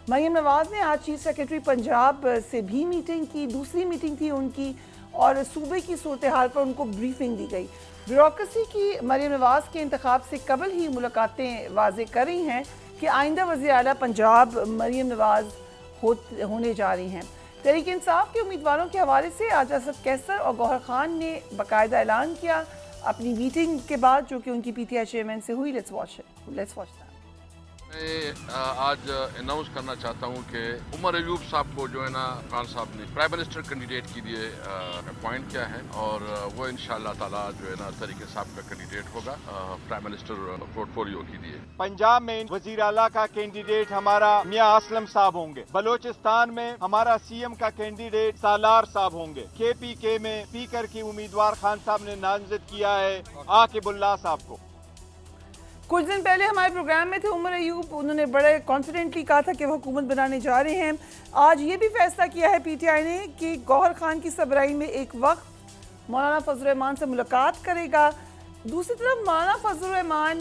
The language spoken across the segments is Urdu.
مریم نواز نے آج چیف سیکرٹری پنجاب سے بھی میٹنگ کی، دوسری میٹنگ تھی ان کی، اور صوبے کی صورتحال پر ان کو بریفنگ دی گئی۔ بیوروکریسی کی مریم نواز کے انتخاب سے قبل ہی ملاقاتیں واضح کر رہی ہیں کہ آئندہ وزیر اعلیٰ پنجاب مریم نواز ہونے جا رہی ہیں۔ تحریک انصاف کے امیدواروں کے حوالے سے آج اسد کیسر اور گوہر خان نے باقاعدہ اعلان کیا اپنی میٹنگ کے بعد، جو کہ ان کی پی ٹی آئی چیئرمین سے ہوئی۔ Let's watch that. میں آج اناؤنس کرنا چاہتا ہوں کہ عمر ایوب صاحب کو جو ہے نا خان صاحب نے پرائم منسٹر کینڈیڈیٹ کے لیے اپوائنٹ کیا ہے، اور وہ انشاءاللہ تعالی جو ہے نا طریقے صاحب کا کینڈیڈیٹ ہوگا پرائم منسٹر پورٹ فولیو کے لیے۔ پنجاب میں وزیر اعلیٰ کا کینڈیڈیٹ ہمارا میاں اسلم صاحب ہوں گے، بلوچستان میں ہمارا سی ایم کا کینڈیڈیٹ سالار صاحب ہوں گے، کے پی کے میں اسپیکر کی امیدوار خان صاحب نے نامزد کیا ہے عاقب اللہ صاحب کو۔ کچھ دن پہلے ہمارے پروگرام میں تھے عمر ایوب، انہوں نے بڑے کانفیڈنٹلی کہا تھا کہ وہ حکومت بنانے جا رہے ہیں۔ آج یہ بھی فیصلہ کیا ہے پی ٹی آئی نے کہ گوہر خان کی سربراہی میں ایک وقت مولانا فضل الرحمان سے ملاقات کرے گا۔ دوسری طرف مولانا فضل الرحمان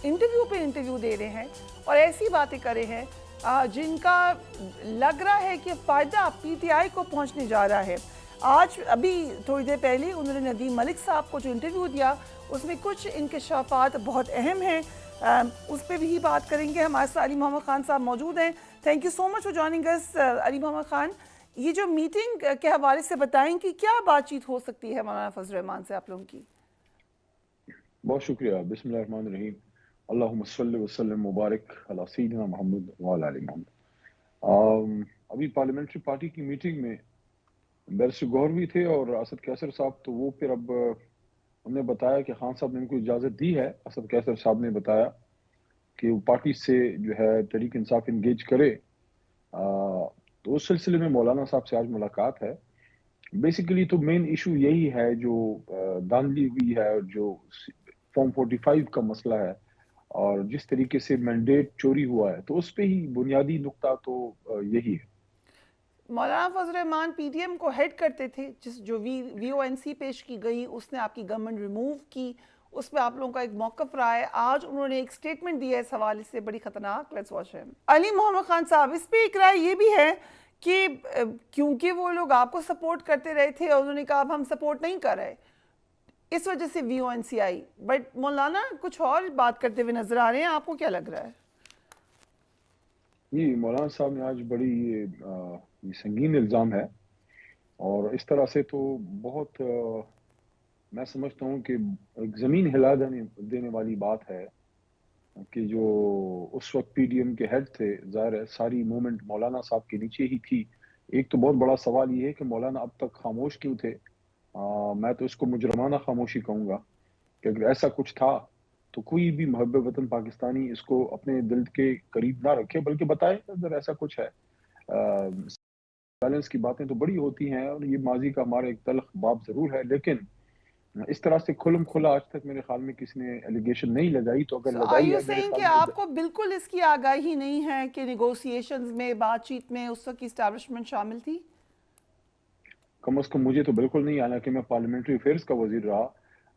انٹرویو پہ انٹرویو دے رہے ہیں اور ایسی باتیں کر رہے ہیں جن کا لگ رہا ہے کہ فائدہ پی ٹی آئی کو پہنچنے جا رہا ہے۔ آج ابھی تھوڑی دیر پہلے انہوں نے ندیم ملک صاحب کو جو انٹرویو دیا، اس میں کچھ انکشافات بہت اہم ہیں، اس پہ بھی بات کریں گے۔ ہمارے ساتھ علی محمد خان صاحب موجود ہیں۔ Thank you so much for joining اس علی محمد خان۔ یہ جو میٹنگ کے حوالے سے بتائیں کہ کیا بات چیت ہو سکتی ہے مولانا فضل الرحمان سے آپ لوگوں کی؟ بہت شکریہ۔ بسم اللہ الرحمن الرحیم۔ اللہم صلی وسلم مبارک علی سیدنا محمد وعلی آل محمد۔ ابھی پارلیمنٹری پارٹی کی میٹنگ میں بیرسٹر گوہر بھی تھے اور اسد کیسر صاحب، تو وہ پھر اب انہوں نے بتایا کہ خان صاحب نے ان کو اجازت دی ہے۔ اسد کیسر صاحب نے بتایا کہ وہ پارٹی سے جو ہے تحریک انصاف انگیج کرے، تو اس سلسلے میں مولانا صاحب سے آج ملاقات ہے۔ بیسیکلی تو مین ایشو یہی ہے جو دھاندلی ہوئی ہے، اور جو فارم 45 کا مسئلہ ہے اور جس طریقے سے مینڈیٹ چوری ہوا ہے، تو اس پہ ہی بنیادی نقطہ تو یہی ہے۔ مولانا فضل الرحمان پی ڈی ایم کو ہیڈ کرتے تھے، جو وی او این سی پیش کی گئی، اس نے آپ کی گورنمنٹ ریموو کی، اس پہ آپ لوگوں کا ایک موقف رہا ہے۔ آج انہوں نے ایک سٹیٹمنٹ دیا ہے اس حوالے سے، بڑی خطرناک۔ لیٹس واچ ہم۔ علی محمد خان صاحب، اس پہ ایک رائے یہ بھی ہے کہ کیونکہ وہ لوگ آپ کو سپورٹ کرتے رہے تھے اور انہوں نے کہا اب ہم سپورٹ نہیں کر رہے، اس وجہ سے وی O N C I, but مولانا کچھ اور بات کرتے ہوئے نظر آ رہے ہیں، آپ کو کیا لگ رہا ہے؟ جی، مولانا صاحب نے آج بڑی یہ سنگین الزام ہے، اور اس طرح سے تو بہت میں سمجھتا ہوں کہ ایک زمین ہلا دینے والی بات ہے کہ جو اس وقت پی ڈی ایم کے ہیڈ تھے، ظاہر ہے ساری موومنٹ مولانا صاحب کے نیچے ہی تھی۔ ایک تو بہت بڑا سوال یہ ہے کہ مولانا اب تک خاموش کیوں تھے؟ میں تو اس کو مجرمانہ خاموشی کہوں گا کہ اگر ایسا کچھ تھا تو کوئی بھی محب وطن پاکستانی اس کو اپنے دل کے قریب نہ رکھے، بلکہ بتائے اگر ایسا کچھ ہے۔ بیلنس کی باتیں تو بڑی ہوتی ہیں، اور یہ ماضی کا ہمارا ایک تلخ باب ضرور ہے، لیکن اس طرح سے کھلم کھلا آج تک میرے خیال میں کسی نے ایلیگیشن نہیں لگائی، تو اگر لگائی ہے میرے کہ خیال میں آپ کو بالکل اس کی آگاہی نہیں ہے کہ نیگوسیشنز میں، بات چیت میں اس وقت کی اسٹیبلشمنٹ شامل تھی؟ کم از کم مجھے تو بالکل نہیں، حالانکہ میں پارلیمنٹری افیئرز کا وزیر رہا،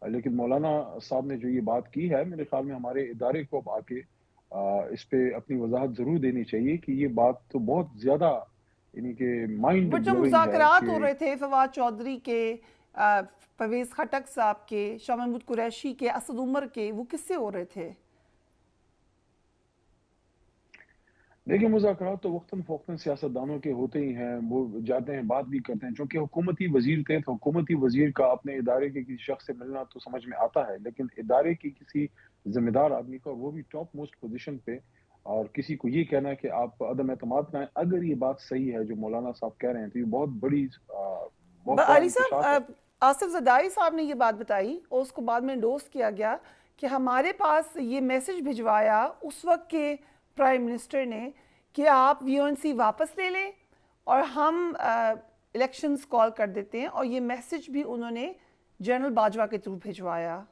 لیکن مولانا صاحب نے جو یہ بات کی ہے، میرے خیال میں ہمارے ادارے کو اب آ کے اس پہ اپنی وضاحت ضرور دینی چاہیے کہ یہ بات تو بہت زیادہ یعنی کہ مائنڈ بٹ جو بلوئنگ ہے مذاکرات ہو کہ رہے تھے فواد چودھری کے، پرویز خٹک صاحب کے، شاہ محمود قریشی کے، اسد عمر کے، وہ کس سے ہو رہے تھے؟ دیکھیں، مذاکرات تو وقتاً فوقتاً سیاستدانوں کے ہوتے ہی ہیں، وہ جاتے ہیں بات بھی کرتے ہیں، چونکہ حکومتی وزیر تھے تو حکومتی وزیر کا اپنے ادارے کے کسی شخص سے ملنا تو سمجھ میں آتا ہے، لیکن ادارے کی کسی ذمہ دار آدمی کا، وہ بھی ٹاپ موسٹ پوزیشن پہ، اور کسی کو یہ کہنا ہے کہ آپ عدم اعتماد نہ، اگر یہ بات صحیح ہے جو مولانا صاحب کہہ رہے ہیں تو یہ بہت بڑی بہت بڑا علی انکشاف ہے۔ صاحب، آصف زرداری صاحب نے یہ بات بتائی اور اس کو بعد میں انڈورس کیا گیا کہ ہمارے پاس یہ میسج بھجوایا اس وقت کے پرائم منسٹر نے کہ آپ وی او این سی واپس لے لیں اور ہم الیکشنز کال کر دیتے ہیں، اور یہ میسج بھی انہوں نے جنرل باجوہ کے تھرو بھجوایا۔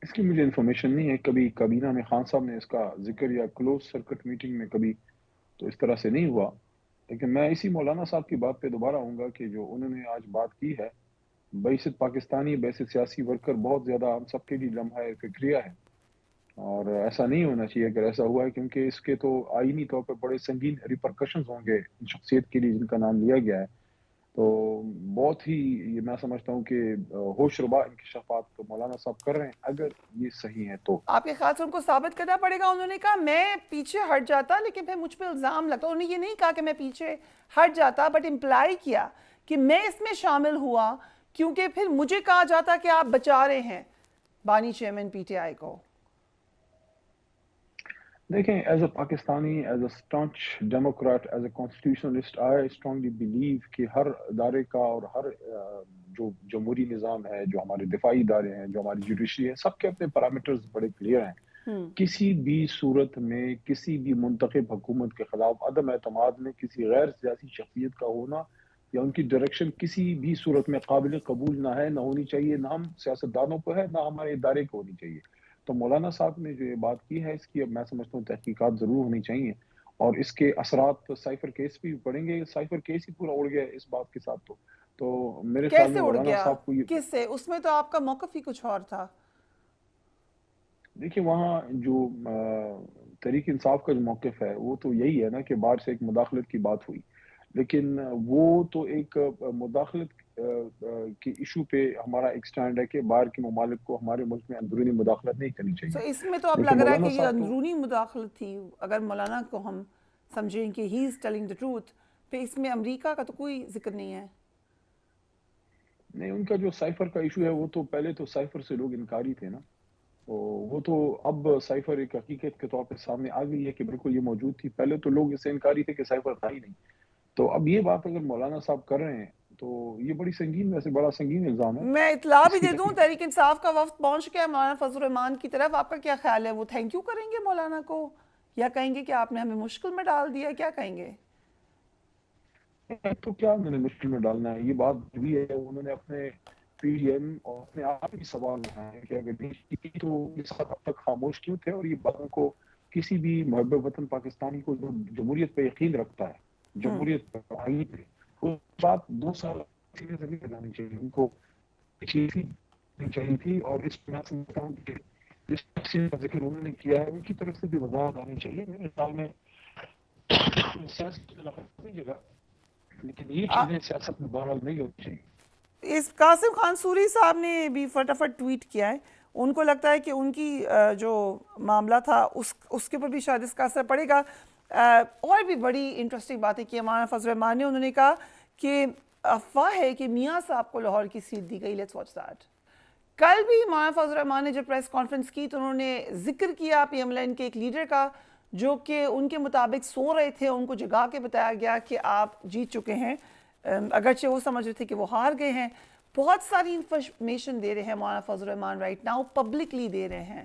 اس کی مجھے انفارمیشن نہیں ہے، کبھی کابینہ میں خان صاحب نے اس کا ذکر یا کلوز سرکٹ میٹنگ میں کبھی تو اس طرح سے نہیں ہوا، لیکن میں اسی مولانا صاحب کی بات پہ دوبارہ آؤں گا کہ جو انہوں نے آج بات کی ہے، بعثت پاکستانی، بعثت سیاسی ورکر، بہت زیادہ ہم سب کے لیے لمحہ فکریہ ہے، اور ایسا نہیں ہونا چاہیے اگر ایسا ہوا ہے، کیونکہ اس کے تو آئینی طور پہ بڑے سنگین ریپرکشنز ہوں گے شخصیت کے لیے جن کا نام لیا گیا ہے. تو بہت ہی یہ میں سمجھتا ہوں کہ ہوش ربا انکشافات تو مولانا صاحب کر رہے ہیں اگر یہ صحیح ہے تو. آپ کے خیال سے ان کو ثابت کرنا پڑے گا؟ انہوں نے کہا میں پیچھے ہٹ جاتا لیکن پھر مجھ پہ الزام لگتا. انہوں نے یہ نہیں کہا کہ میں پیچھے ہٹ جاتا، بٹ امپلائی کیا کہ میں اس میں شامل ہوا کیونکہ پھر مجھے کہا جاتا کہ آپ بچا رہے ہیں بانی چیئرمین پی ٹی آئی کو. دیکھیں، as a Pakistani, as a staunch democrat, as a constitutionalist, I strongly believe کہ ہر ادارے کا اور ہر جو جمہوری نظام ہے، جو ہمارے دفاعی ادارے ہیں، جو ہماری جوڈیشری ہے، سب کے اپنے پیرامیٹرز بڑے کلیئر ہیں. کسی بھی صورت میں کسی بھی منتخب حکومت کے خلاف عدم اعتماد میں کسی غیر سیاسی شخصیت کا ہونا یا ان کی ڈائریکشن کسی بھی صورت میں قابل قبول نہ ہے، نہ ہونی چاہیے، نہ ہم سیاستدانوں کو ہے، نہ ہمارے ادارے کو ہونی چاہیے. تو مولانا صاحب نے جو یہ بات کی ہے، اس کی اب میں سمجھتا ہوں تحقیقات ضرور ہونی چاہیے، اور اس کے اثرات سائفر کیس بھی پڑیں گے. سائفر کیس ہی پورا اڑ گیا اس بات کے ساتھ. تو میرے خیال کیسے میں اڑ مولانا گیا؟ صاحب کو یہ کس سے؟ اس میں تو آپ کا موقف ہی کچھ اور تھا. دیکھیے، وہاں جو تحریک انصاف کا جو موقف ہے وہ تو یہی ہے نا کہ باہر سے ایک مداخلت کی بات ہوئی، لیکن وہ تو ایک مداخلت کی ایشو پہ ہمارا ایک سٹینڈ ہے کہ باہر کے ممالک کو ہمارے ملک میں اندرونی مداخلت نہیں کرنی سو چاہیے. اس میں تو اب لیکن لگ رہا ہے کہ مولانا یہ صاحب تو اندرونی مداخلت تھی. اگر مولانا کو ہم سمجھیں کہ ہی از ٹیلنگ دا ٹروتھ، پھر اس میں امریکہ کا تو کوئی ذکر نہیں ہے. نہیں، ان کا جو سائفر کا ایشو ہے وہ تو پہلے تو سائفر سے لوگ انکاری تھے نا. وہ تو اب سائفر ایک حقیقت کے طور پہ سامنے آ گئی ہے کہ بالکل یہ موجود تھی. پہلے تو لوگ اس سے انکاری تھے کہ سائفر تھا ہی نہیں. تو اب یہ بات اگر مولانا صاحب کر رہے ہیں تو یہ بڑی سنگین، ویسے بڑا سنگین الزام ہے. میں اطلاع اس بھی کی دے دوں، تحریک انصاف کا وفد پہنچ گیا مولانا فضل الرحمان کی طرف. آپ کا کیا خیال ہے؟ وہ تھینک یو کریں گے مولانا کو یا کہیں گے کہ آپ نے ہمیں مشکل میں ڈال دیا؟ کیا کہیں گے؟ تو کیا انہوں نے مشکل میں ڈالنا ہے؟ یہ بات بھی ہے، انہوں نے اپنے پی ڈی ایم اور اپنے آپ ہی سوال اٹھائے ہیں کہ اگر نہیں کی تو اس وقت اب تک خاموش کیوں تھے. اور یہ باتوں کو کسی بھی محب وطن پاکستانی کو جو جمہوریت پہ یقین رکھتا ہے، جمہوریت پہ، آئین پہ، وہ بات 2 سال سینے سے نہیں لگانی چاہیے. ان کو چیز ہی چاہیے تھی. اور اس میں سمجھتا ہوں کہ جس تقسیم کا ذکر انہوں نے کیا ہے ان کی طرف سے بھی وضاحت آنی چاہیے. میرے خیال میں سیاست کی جگہ، لیکن یہ چیزیں سیاست میں بہرحال نہیں ہونی چاہیے. اس قاسم خان سوری صاحب نے بھی فٹافٹ ٹویٹ کیا ہے. ان کو لگتا ہے کہ ان کی جو معاملہ تھا اس کے اوپر بھی شاید اس کا اثر پڑے گا. اور بھی بڑی انٹرسٹنگ باتیں کی مولانا فضل الرحمان نے. انہوں نے کہا کہ افواہ ہے کہ میاں صاحب کو لاہور کی سیٹ دی گئی. Let's watch that. کل بھی مولانا فضل الرحمان نے جب پریس کانفرنس کی تو انہوں نے ذکر کیا پی ایم ایل این کے ایک لیڈر کا جو کہ ان کے مطابق سو رہے تھے. ان کو جگا کے بتایا گیا کہ آپ جیت چکے ہیں، اگرچہ وہ سمجھ رہے تھے کہ وہ ہار گئے ہیں. بہت ساری انفارمیشن دے رہے ہیں مولانا فضل الرحمان رائٹ ناؤ، پبلکلی دے رہے ہیں.